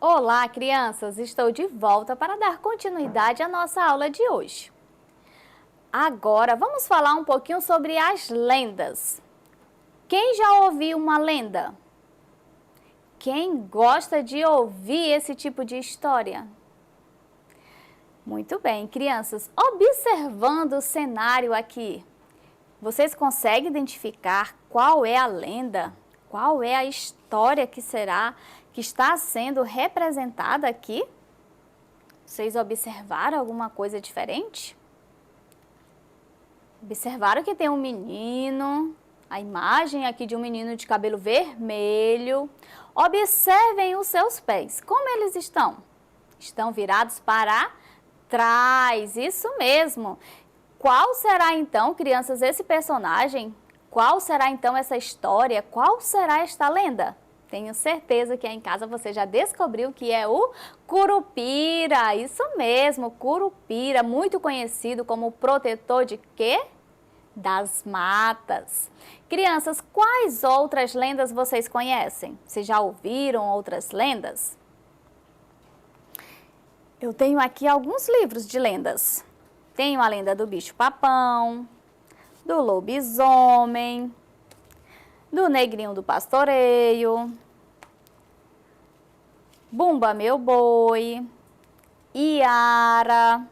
Olá, crianças! Estou de volta para dar continuidade à nossa aula de hoje. Agora vamos falar um pouquinho sobre as lendas. Quem já ouviu uma lenda? Quem gosta de ouvir esse tipo de história? Muito bem, crianças. Observando o cenário aqui, vocês conseguem identificar qual é a lenda? Qual é a história que está sendo representada aqui? Vocês observaram alguma coisa diferente? Observaram que tem um menino, a imagem aqui de um menino de cabelo vermelho. Observem os seus pés, como eles estão? Estão virados para trás, isso mesmo. Qual será então, crianças, esse personagem? Qual será então essa história? Qual será esta lenda? Tenho certeza que aí em casa você já descobriu que é o Curupira. Isso mesmo, Curupira, muito conhecido como protetor de quê? Das matas. Crianças, quais outras lendas vocês conhecem? Vocês já ouviram outras lendas? Eu tenho aqui alguns livros de lendas. Tenho a lenda do bicho-papão, do lobisomem, do negrinho do pastoreio, Bumba meu boi, Iara,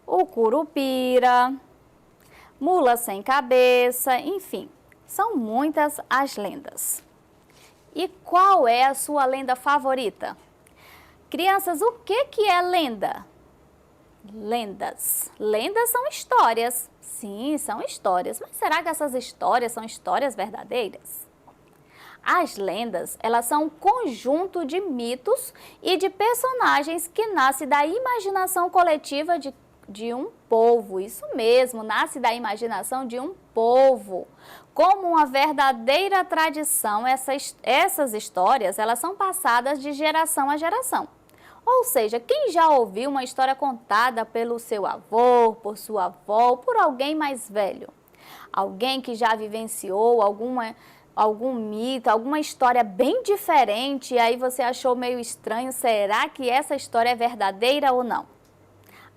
o Curupira, mula sem cabeça, enfim, são muitas as lendas. E qual é a sua lenda favorita? Crianças, o que é lenda? Lendas. Lendas são histórias. Sim, são histórias. Mas será que essas histórias são histórias verdadeiras? As lendas, elas são um conjunto de mitos e de personagens que nasce da imaginação coletiva de um povo. Isso mesmo, nasce da imaginação de um povo. Como uma verdadeira tradição, essas histórias, elas são passadas de geração a geração. Ou seja, quem já ouviu uma história contada pelo seu avô, por sua avó, por alguém mais velho? Alguém que já vivenciou algum mito, alguma história bem diferente e aí você achou meio estranho, será que essa história é verdadeira ou não?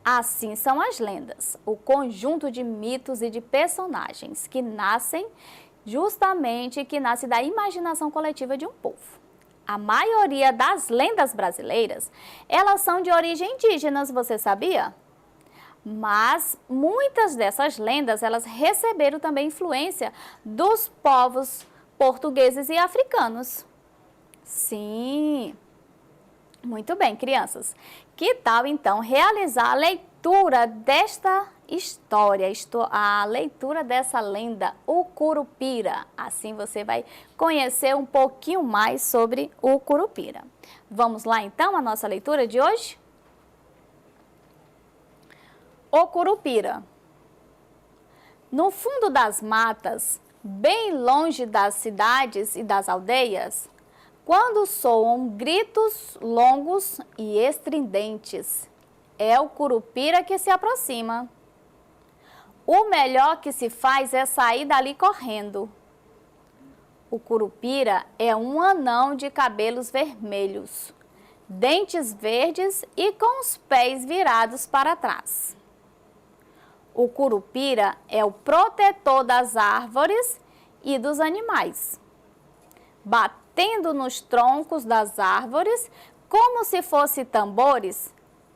Assim são as lendas, o conjunto de mitos e de personagens que nasce da imaginação coletiva de um povo. A maioria das lendas brasileiras, elas são de origem indígena, você sabia? Mas muitas dessas lendas, elas receberam também influência dos povos portugueses e africanos. Sim, muito bem, crianças. Que tal, então, realizar a leitura desta história, a leitura dessa lenda, o Curupira. Assim você vai conhecer um pouquinho mais sobre o Curupira. Vamos lá, então, a nossa leitura de hoje? O Curupira. No fundo das matas, bem longe das cidades e das aldeias, quando soam gritos longos e estridentes, é o Curupira que se aproxima. O melhor que se faz é sair dali correndo. O Curupira é um anão de cabelos vermelhos, dentes verdes e com os pés virados para trás. O Curupira é o protetor das árvores e dos animais, batendo nos troncos das árvores como se fossem tambores,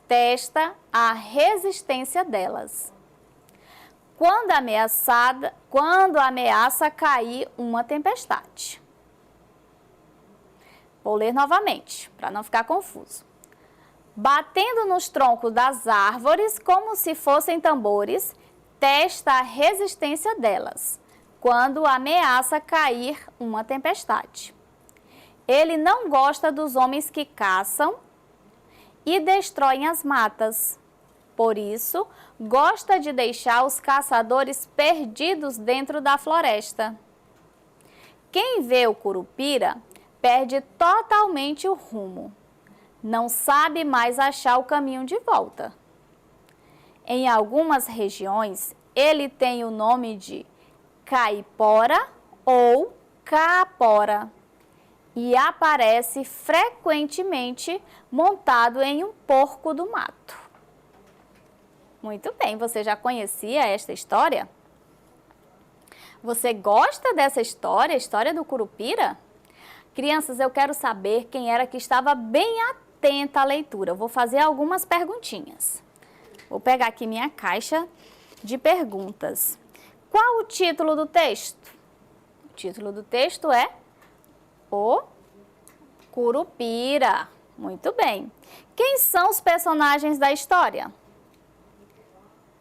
testa a resistência delas. Quando ameaça cair uma tempestade. Vou ler novamente, para não ficar confuso. Batendo nos troncos das árvores como se fossem tambores, testa a resistência delas, quando ameaça cair uma tempestade. Ele não gosta dos homens que caçam e destroem as matas. Por isso, gosta de deixar os caçadores perdidos dentro da floresta. Quem vê o Curupira perde totalmente o rumo. Não sabe mais achar o caminho de volta. Em algumas regiões, ele tem o nome de caipora ou caapora. e aparece frequentemente montado em um porco do mato. Muito bem, você já conhecia esta história? Você gosta dessa história, a história do Curupira? Crianças, eu quero saber quem era que estava bem atenta à leitura. Eu vou fazer algumas perguntinhas. Vou pegar aqui minha caixa de perguntas. Qual o título do texto? O título do texto é O Curupira. Muito bem. Quem são os personagens da história?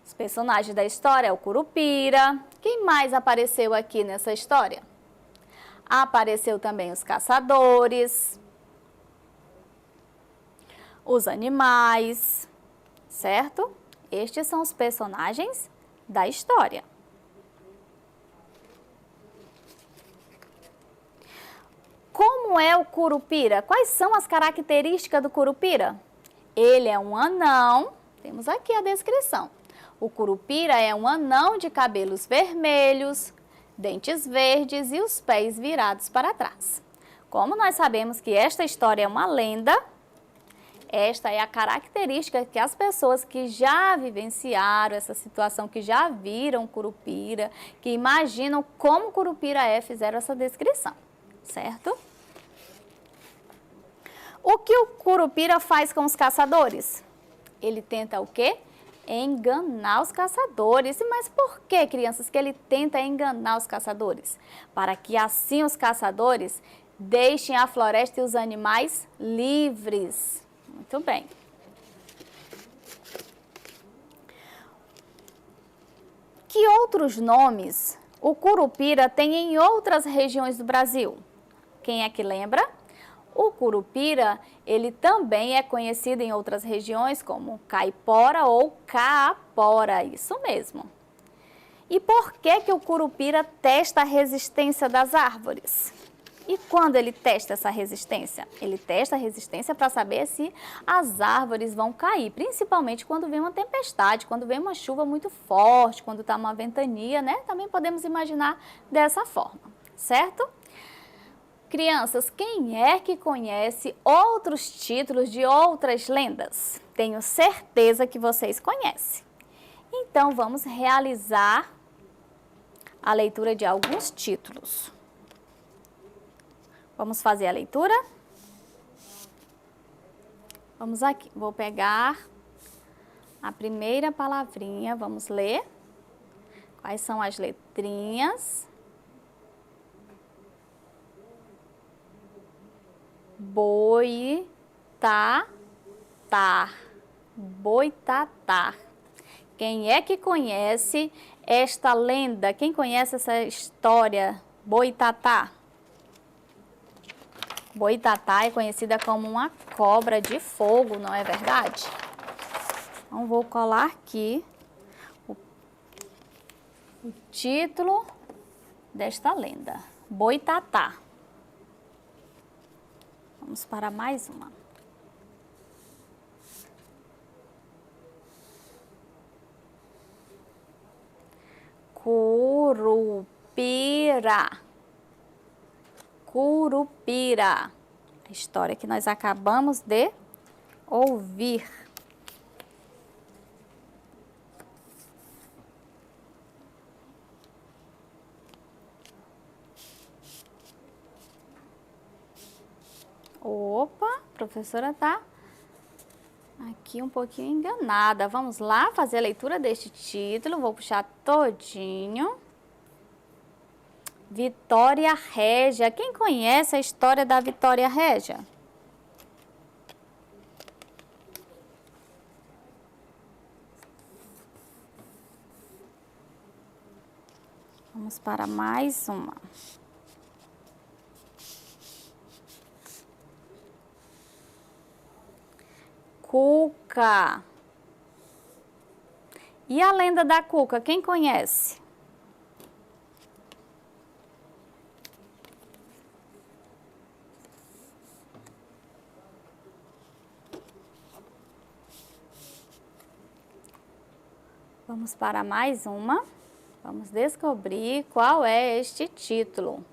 Os personagens da história é o Curupira. Quem mais apareceu aqui nessa história? Apareceu também os caçadores, os animais, certo? Estes são os personagens da história. Como é o Curupira? Quais são as características do Curupira? Ele é um anão, temos aqui a descrição. O Curupira é um anão de cabelos vermelhos, dentes verdes e os pés virados para trás. Como nós sabemos que esta história é uma lenda, esta é a característica que as pessoas que já vivenciaram essa situação, que já viram Curupira, que imaginam como Curupira é, fizeram essa descrição, certo? O que o Curupira faz com os caçadores? Ele tenta o quê? Enganar os caçadores. Mas por que, crianças, que ele tenta enganar os caçadores? Para que assim os caçadores deixem a floresta e os animais livres. Muito bem. Que outros nomes o Curupira tem em outras regiões do Brasil? Quem é que lembra? O Curupira, ele também é conhecido em outras regiões como caipora ou caapora, isso mesmo. E por que que o Curupira testa a resistência das árvores? E quando ele testa essa resistência? Ele testa a resistência para saber se as árvores vão cair, principalmente quando vem uma tempestade, quando vem uma chuva muito forte, quando está uma ventania, né? Também podemos imaginar dessa forma, certo? Crianças, quem é que conhece outros títulos de outras lendas? Tenho certeza que vocês conhecem. Então, vamos realizar a leitura de alguns títulos. Vamos fazer a leitura? Vamos aqui. Vou pegar a primeira palavrinha, vamos ler. Quais são as letrinhas? Boitatá. Boitatá. Quem é que conhece esta lenda? Quem conhece essa história? Boitatá. Boitatá é conhecida como uma cobra de fogo, não é verdade? Então, vou colar aqui o título desta lenda. Boitatá. Vamos para mais uma. Curupira. Curupira. A história que nós acabamos de ouvir. Opa, a professora tá aqui um pouquinho enganada. Vamos lá fazer a leitura deste título. Vou puxar todinho. Vitória Régia. Quem conhece a história da Vitória Régia? Vamos para mais uma. Cuca. E a lenda da Cuca, quem conhece? Vamos para mais uma. Vamos descobrir qual é este título.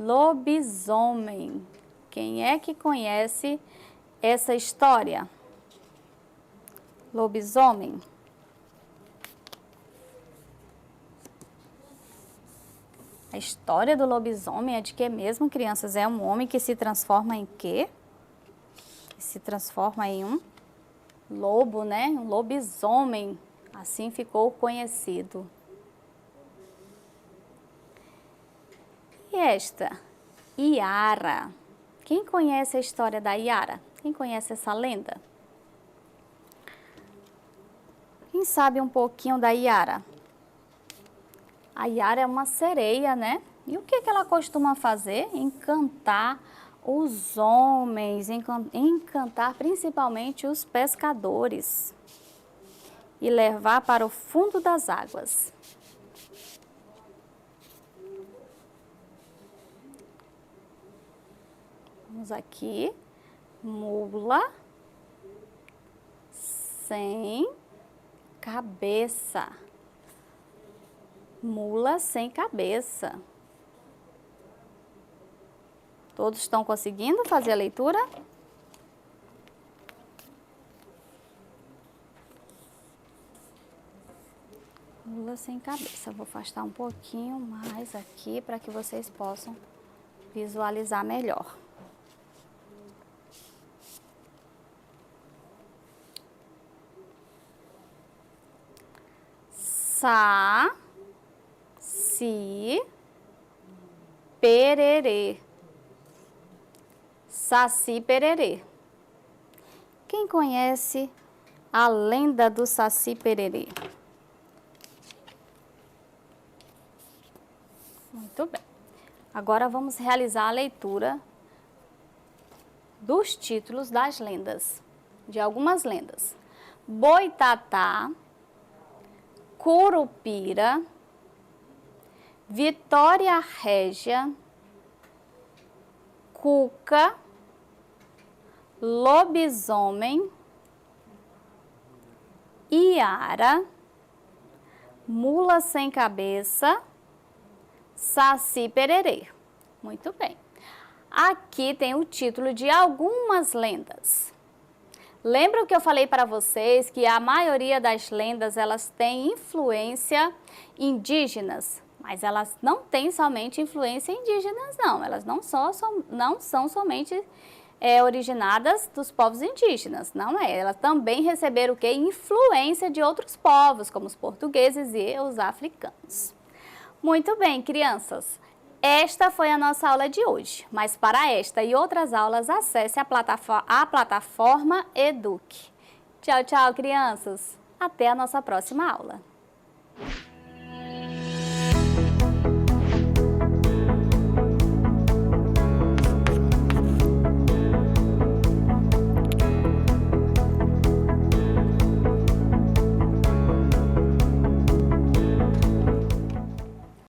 Lobisomem. Quem é que conhece essa história? Lobisomem. A história do lobisomem é de que mesmo, crianças? É um homem que se transforma em quê? Se transforma em um lobo, né? Um lobisomem. Assim ficou conhecido. E esta? Iara. Quem conhece a história da Iara? Quem conhece essa lenda? Quem sabe um pouquinho da Iara? A Iara é uma sereia, né? E o que ela costuma fazer? Encantar os homens, encantar principalmente os pescadores e levar para o fundo das águas. Vamos aqui, mula sem cabeça. Mula sem cabeça. Todos estão conseguindo fazer a leitura? Mula sem cabeça. Vou afastar um pouquinho mais aqui para que vocês possam visualizar melhor. Saci pererê. Saci pererê. Quem conhece a lenda do Saci pererê? Muito bem. Agora vamos realizar a leitura dos títulos das lendas, de algumas lendas. Boitatá, Curupira, Vitória Régia, Cuca, Lobisomem, Iara, Mula sem cabeça, Saci pererê. Muito bem. Aqui tem o título de algumas lendas. Lembram que eu falei para vocês que a maioria das lendas elas têm influência indígenas, mas elas não têm somente influência indígenas, não. Elas não são somente originadas dos povos indígenas, não é? Elas também receberam o quê? Influência de outros povos, como os portugueses e os africanos. Muito bem, crianças. Esta foi a nossa aula de hoje, mas para esta e outras aulas, acesse a plataforma Eduque. Tchau, tchau, crianças! Até a nossa próxima aula!